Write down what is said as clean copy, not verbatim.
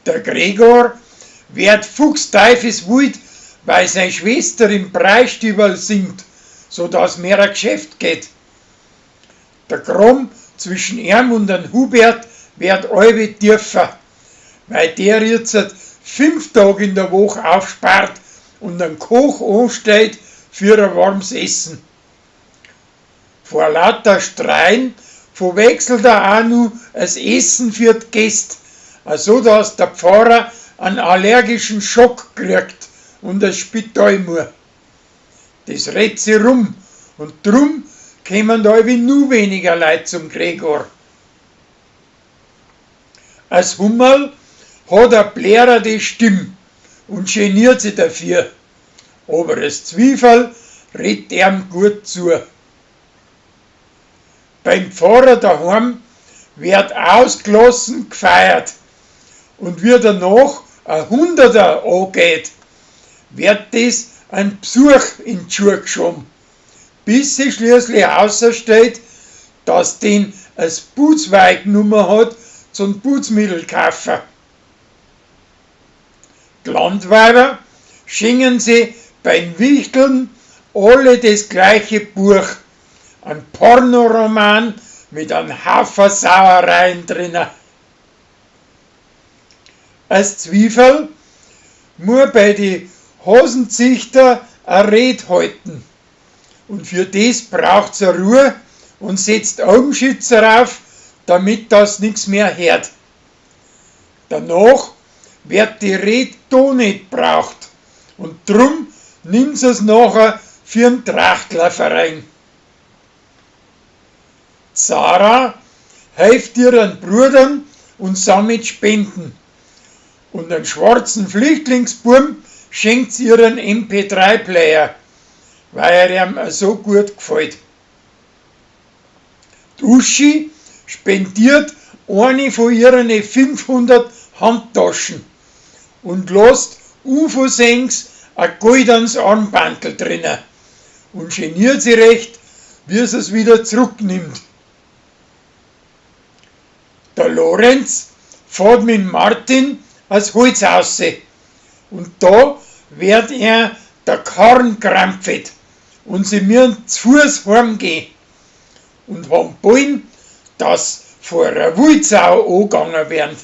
Der Gregor wird fuchsteufelswild, weil seine Schwester im Breistüberl singt, so dass mehr ein Geschäft geht. Der Gramm zwischen ihm und dem Hubert wird allweil tiefer, weil der jetzt 5 Tage in der Woche aufspart und einen Koch anstellt für ein warmes Essen. Vor lauter Streien verwechselt er auch noch das Essen für die Gäste, so dass der Pfarrer einen allergischen Schock kriegt und ins Spital muss. Das redet sich rum und drum kommen da nur weniger Leute zum Gregor. Als Hummerl hat er blärende Stimme und geniert sich dafür, aber das Zwiefel redet ihm gut zu. Beim Pfarrer daheim wird ausgelassen gefeiert und wie danach ein Hunderter angeht, wird das ein Besuch in die Schuhe geschoben, bis sie schließlich herausstellt, dass den ein Putzweig genommen hat zum Putzmittel kaufen. Die Landweiber schenken sie beim Wichteln alle das gleiche Buch, ein Pornoroman mit einem Haufen Sauereien drinnen. Als Zwiefel muss bei den Hosenzüchter eine Rede halten. Und für das braucht es Ruhe und setzt Augenschützer auf, damit das nichts mehr hört. Danach wird die Rede da nicht braucht und drum nimmt sie es nachher für einen Trachtlerverein. Sarah hilft ihren Brüdern und sammelt Spenden. Und einen schwarzen Flüchtlingsburm schenkt sie ihren MP3-Player, weil er ihm so gut gefällt. Die Uschi spendiert eine von ihren 500 Handtaschen und lässt unversehens ein goldenes Armbandel drinnen und geniert sie recht, wie sie es wieder zurücknimmt. Der Lorenz fährt mit Martin als Holz raus und da wird er der Karren krampft und sie müssen zu Fuß heimgehen und haben Bullen, dass vor einer Wildsau angegangen werden.